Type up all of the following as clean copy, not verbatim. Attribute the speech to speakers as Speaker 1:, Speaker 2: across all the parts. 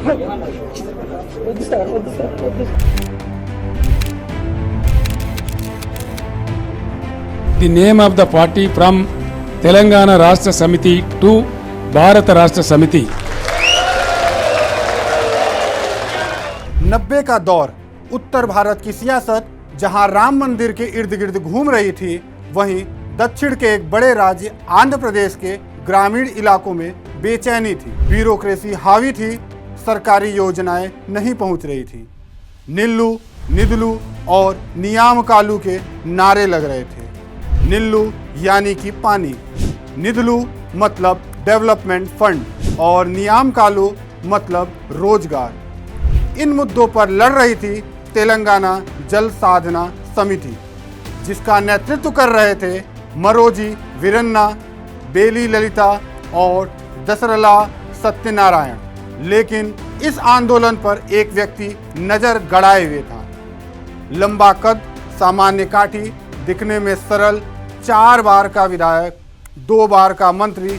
Speaker 1: The name of the party from Telangana Rashtra Samiti to Bharat Rashtra Samiti.
Speaker 2: 90 का दौर, उत्तर भारत की सियासत जहां राम मंदिर के इर्द गिर्द घूम रही थी, वहीं दक्षिण के एक बड़े राज्य आंध्र प्रदेश के ग्रामीण इलाकों में बेचैनी थी। ब्यूरोक्रेसी हावी थी, सरकारी योजनाएं नहीं पहुंच रही थी। निल्लू, निदलू और नियाम कालू के नारे लग रहे थे। निल्लू यानी कि पानी, निदलू मतलब डेवलपमेंट फंड और नियाम कालू मतलब रोजगार। इन मुद्दों पर लड़ रही थी तेलंगाना जल साधना समिति, जिसका नेतृत्व कर रहे थे मरोजी वीरन्ना, बेली ललिता और दसरला सत्यनारायण। लेकिन इस आंदोलन पर एक व्यक्ति नजर गड़ाए हुए था। लंबा कद, सामान्य काठी, दिखने में सरल, 4 बार का विधायक, 2 बार का मंत्री,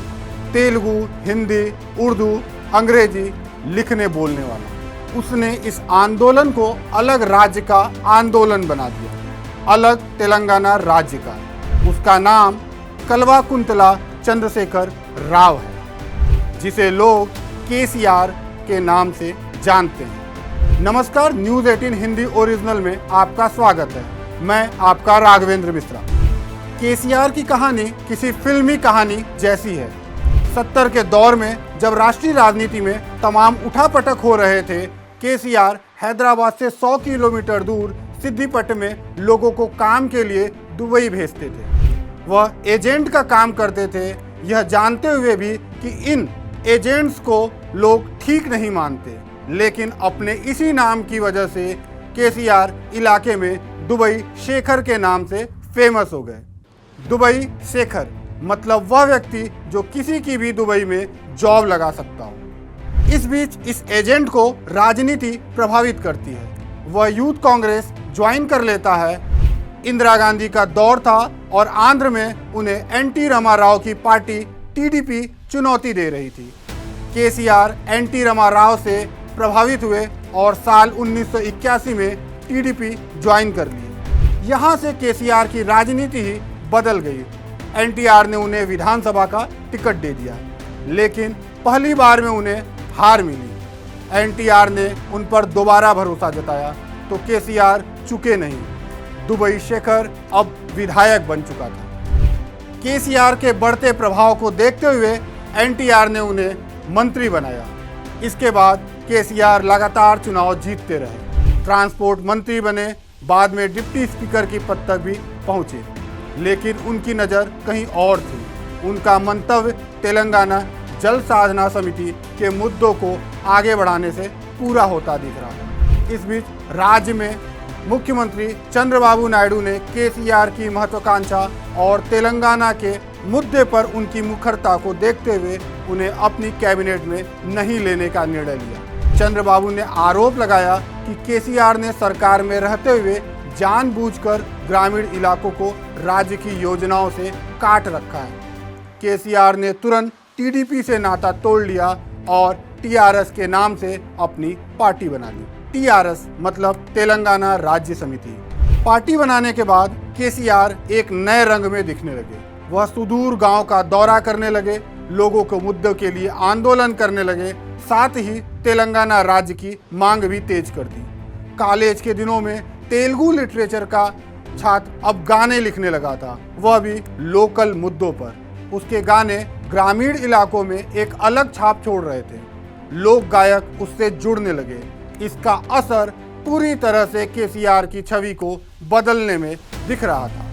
Speaker 2: तेलुगु, हिंदी, उर्दू, अंग्रेजी लिखने बोलने वाला। उसने इस आंदोलन को अलग राज्य का आंदोलन बना दिया, अलग तेलंगाना राज्य का। उसका नाम कल्वाकुंतला चंद्रशेखर राव है, जिसे लोग केसीआर के नाम से जानते हैं। नमस्कार, न्यूज़ 18 हिंदी ओरिजिनल में आपका स्वागत है। मैं आपका राघवेंद्र मिश्रा। केसीआर की कहानी किसी फिल्मी कहानी जैसी है। 70 के दौर में जब राष्ट्रीय राजनीति में तमाम उठापटक हो रहे थे, केसीआर हैदराबाद से 100 किलोमीटर दूर सिद्दीपट में लोगों को काम के लिए दुबई भेजते थे। वह एजेंट का काम करते थे, यह जानते हुए भी कि इन एजेंट्स को लोग ठीक नहीं मानते। लेकिन अपने इसी नाम की वजह से केसीआर इलाके में दुबई शेखर के नाम से फेमस हो गए। दुबई शेखर मतलब वह व्यक्ति जो किसी की भी दुबई में जॉब लगा सकता हो। इस बीच इस एजेंट को राजनीति प्रभावित करती है। वह यूथ कांग्रेस ज्वाइन कर लेता है। इंदिरा गांधी का दौर था और आंध्र में उन्हें एनटी रामाराव की पार्टी टीडीपी चुनौती दे रही थी। केसीआर एनटी रामाराव से प्रभावित हुए और साल 1981 में टीडीपी ज्वाइन कर ली। यहाँ से केसीआर की राजनीति ही बदल गई। एनटीआर ने उन्हें विधानसभा का टिकट दे दिया, लेकिन पहली बार में उन्हें हार मिली। एनटीआर ने उन पर दोबारा भरोसा जताया तो केसीआर चुके नहीं। दुबई शेखर अब विधायक बन चुका था। केसीआर के बढ़ते प्रभाव को देखते हुए एनटीआर ने उन्हें मंत्री बनाया। इसके बाद केसीआर लगातार चुनाव जीतते रहे। ट्रांसपोर्ट मंत्री बने, बाद में डिप्टी स्पीकर की पद तक भी पहुंचे। लेकिन उनकी नज़र कहीं और थी। उनका मंतव्य तेलंगाना जल साधना समिति के मुद्दों को आगे बढ़ाने से पूरा होता दिख रहा था। इस बीच राज्य में मुख्यमंत्री चंद्रबाबू नायडू ने केसीआर की महत्वाकांक्षा और तेलंगाना के मुद्दे पर उनकी मुखरता को देखते हुए उन्हें अपनी कैबिनेट में नहीं लेने का निर्णय लिया। चंद्रबाबू ने आरोप लगाया कि केसीआर ने सरकार में रहते हुए जानबूझकर ग्रामीण इलाकों को राज्य की योजनाओं से काट रखा है। केसीआर ने तुरंत टीडीपी से नाता तोड़ लिया और टीआरएस के नाम से अपनी पार्टी बना ली। टीआरएस मतलब तेलंगाना राज्य समिति। पार्टी बनाने के बाद केसीआर एक नए रंग में दिखने लगे। वह सुदूर गांव का दौरा करने लगे, लोगों के मुद्दों के लिए आंदोलन करने लगे, साथ ही तेलंगाना राज्य की मांग भी तेज कर दी। कॉलेज के दिनों में तेलुगु लिटरेचर का छात्र अब गाने लिखने लगा था, वह भी लोकल मुद्दों पर। उसके गाने ग्रामीण इलाकों में एक अलग छाप छोड़ रहे थे। लोक गायक उससे जुड़ने लगे। इसका असर पूरी तरह से केसीआर की छवि को बदलने में दिख रहा था।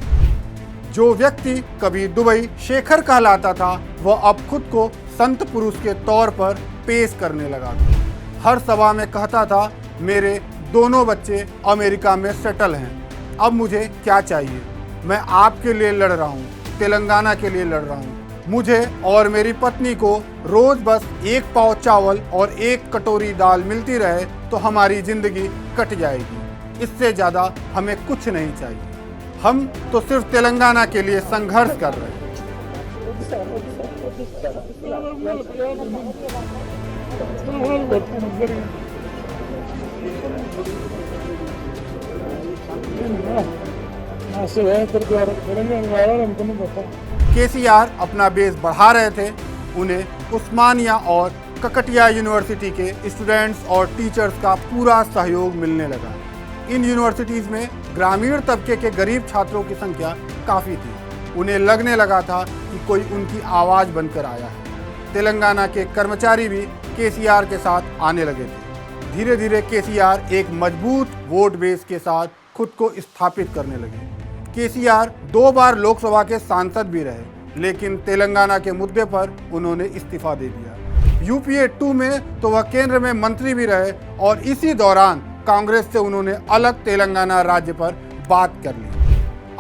Speaker 2: जो व्यक्ति कभी दुबई शेखर कहलाता था, वह अब खुद को संत पुरुष के तौर पर पेश करने लगा था। हर सभा में कहता था, मेरे दोनों बच्चे अमेरिका में सेटल हैं, अब मुझे क्या चाहिए? मैं आपके लिए लड़ रहा हूँ, तेलंगाना के लिए लड़ रहा हूँ। मुझे और मेरी पत्नी को रोज बस 1 पाव चावल और 1 कटोरी दाल मिलती रहे तो हमारी जिंदगी कट जाएगी। इससे ज़्यादा हमें कुछ नहीं चाहिए। हम तो सिर्फ तेलंगाना के लिए संघर्ष कर रहे हैं। केसीआर अपना बेस बढ़ा रहे थे। उन्हें उस्मानिया और ककटिया यूनिवर्सिटी के स्टूडेंट्स और टीचर्स का पूरा सहयोग मिलने लगा। इन यूनिवर्सिटीज़ में ग्रामीण तबके के गरीब छात्रों की संख्या काफ़ी थी। उन्हें लगने लगा था कि कोई उनकी आवाज़ बनकर आया है। तेलंगाना के कर्मचारी भी केसीआर के साथ आने लगे थे। धीरे धीरे केसीआर एक मजबूत वोट बेस के साथ खुद को स्थापित करने लगे। केसीआर 2 बार लोकसभा के सांसद भी रहे, लेकिन तेलंगाना के मुद्दे पर उन्होंने इस्तीफा दे दिया। यूपीए 2 में तो वह केंद्र में मंत्री भी रहे और इसी दौरान कांग्रेस से उन्होंने अलग तेलंगाना राज्य पर बात कर ली।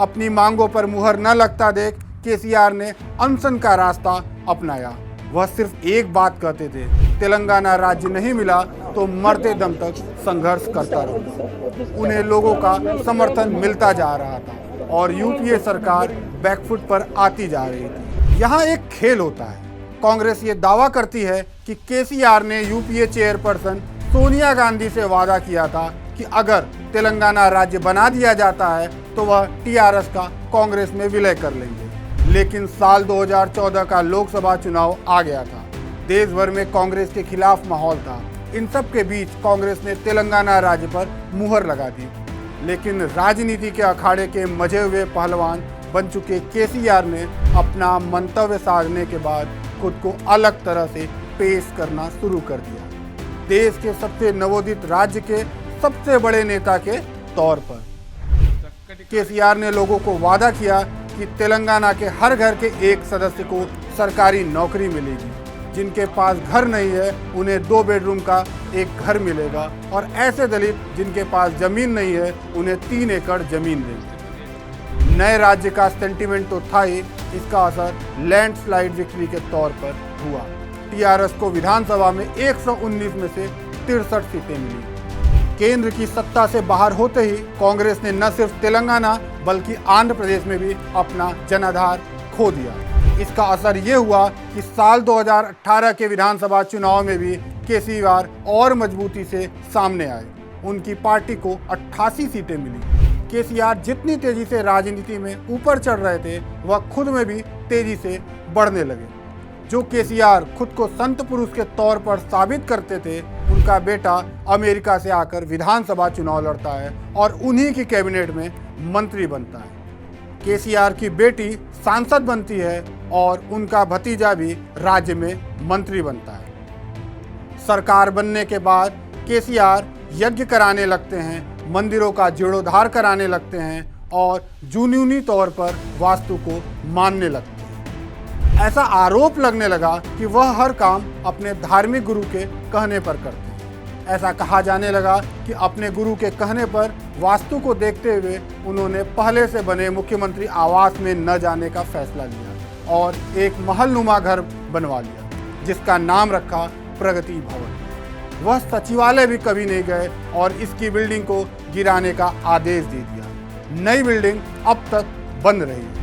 Speaker 2: अपनी मांगों पर मुहर न लगता देख केसीआर ने अनशन का रास्ता अपनाया। वह सिर्फ एक बात कहते थे, तेलंगाना राज्य नहीं मिला तो मरते दम तक संघर्ष करता रहूंगा। उन्हें लोगों का समर्थन मिलता जा रहा था और यूपीए सरकार बैकफुट पर आती जा रही थी। यहाँ एक खेल होता है। कांग्रेस ये दावा करती है कि केसीआर ने यूपीए चेयरपर्सन सोनिया गांधी से वादा किया था कि अगर तेलंगाना राज्य बना दिया जाता है तो वह टीआरएस का कांग्रेस में विलय कर लेंगे। लेकिन साल 2014 का लोकसभा चुनाव आ गया था। देश भर में कांग्रेस के खिलाफ माहौल था। इन सब के बीच कांग्रेस ने तेलंगाना राज्य पर मुहर लगा दी। लेकिन राजनीति के अखाड़े के मजे हुए पहलवान बन चुके केसीआर ने अपना मंतव्य साधने के बाद खुद को अलग तरह से पेश करना शुरू कर दिया, देश के सबसे नवोदित राज्य के सबसे बड़े नेता के तौर पर। केसीआर ने लोगों को वादा किया कि तेलंगाना के हर घर के एक सदस्य को सरकारी नौकरी मिलेगी। जिनके पास घर नहीं है उन्हें 2 बेडरूम का एक घर मिलेगा और ऐसे दलित जिनके पास जमीन नहीं है उन्हें 3 एकड़ जमीन देंगे। नए राज्य का सेंटीमेंट तो था ही, इसका असर लैंडस्लाइड विक्ट्री के तौर पर हुआ। टीआरएस को विधानसभा में 119 में से 63 सीटें मिली। केंद्र की सत्ता से बाहर होते ही कांग्रेस ने न सिर्फ तेलंगाना बल्कि आंध्र प्रदेश में भी अपना जनाधार खो दिया। इसका असर ये हुआ कि साल 2018 के विधानसभा चुनाव में भी केसीआर और मजबूती से सामने आए। उनकी पार्टी को 88 सीटें मिली। केसीआर जितनी तेजी से राजनीति में ऊपर चढ़ रहे थे वह खुद में भी तेजी से बढ़ने लगे। जो केसीआर खुद को संत पुरुष के तौर पर साबित करते थे, उनका बेटा अमेरिका से आकर विधानसभा चुनाव लड़ता है और उन्हीं की कैबिनेट में मंत्री बनता है। केसीआर की बेटी सांसद बनती है और उनका भतीजा भी राज्य में मंत्री बनता है। सरकार बनने के बाद केसीआर यज्ञ कराने लगते हैं, मंदिरों का जीर्णोद्धार कराने लगते हैं और जुनूनी तौर पर वास्तु को मानने लगते हैं। ऐसा आरोप लगने लगा कि वह हर काम अपने धार्मिक गुरु के कहने पर करते हैं। ऐसा कहा जाने लगा कि अपने गुरु के कहने पर वास्तु को देखते हुए उन्होंने पहले से बने मुख्यमंत्री आवास में न जाने का फैसला लिया और एक महलनुमा घर बनवा लिया, जिसका नाम रखा प्रगति भवन। वह सचिवालय भी कभी नहीं गए और इसकी बिल्डिंग को गिराने का आदेश दे दिया। नई बिल्डिंग अब तक बंद रही है।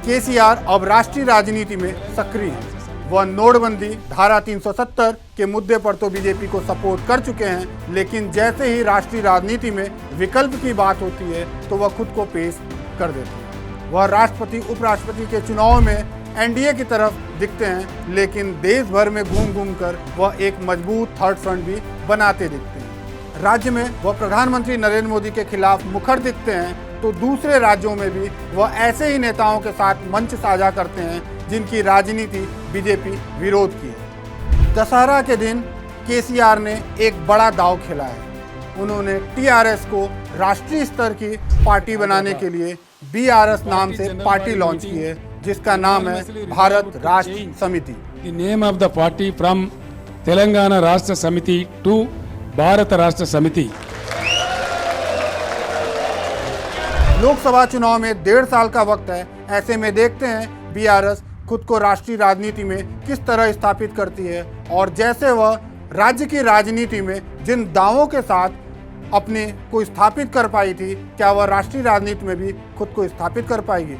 Speaker 2: केसीआर अब राष्ट्रीय राजनीति में सक्रिय है। वह नोटबंदी, धारा 370 के मुद्दे पर तो बीजेपी को सपोर्ट कर चुके हैं, लेकिन जैसे ही राष्ट्रीय राजनीति में विकल्प की बात होती है तो वह खुद को पेश कर देते हैं। वह राष्ट्रपति उपराष्ट्रपति के चुनाव में एनडीए की तरफ दिखते हैं, लेकिन देश भर में घूम घूम कर वह एक मजबूत थर्ड फ्रंट भी बनाते दिखते हैं। राज्य में वह प्रधानमंत्री नरेंद्र मोदी के खिलाफ मुखर दिखते हैं तो दूसरे राज्यों में भी वह ऐसे ही नेताओं के साथ मंच साझा करते हैं जिनकी राजनीति बीजेपी विरोध की है। दशहरा के दिन केसीआर ने एक बड़ा दांव खेला है। उन्होंने टीआरएस को राष्ट्रीय स्तर की पार्टी बनाने के लिए बीआरएस नाम से पार्टी लॉन्च की है, जिसका नाम है भारत राष्ट्र समिति।
Speaker 1: The name of the party from Telangana Rashtra Samiti to Bharat Rashtra Samiti.
Speaker 2: Lok Sabha चुनाव में 1.5 साल का वक्त है। ऐसे में देखते हैं बीआरएस खुद को राष्ट्रीय राजनीति में किस तरह स्थापित करती है और जैसे वह राज्य की राजनीति में जिन दावों के साथ अपने को स्थापित कर पाई थी, क्या वह राष्ट्रीय राजनीति में भी खुद को स्थापित कर पाएगी।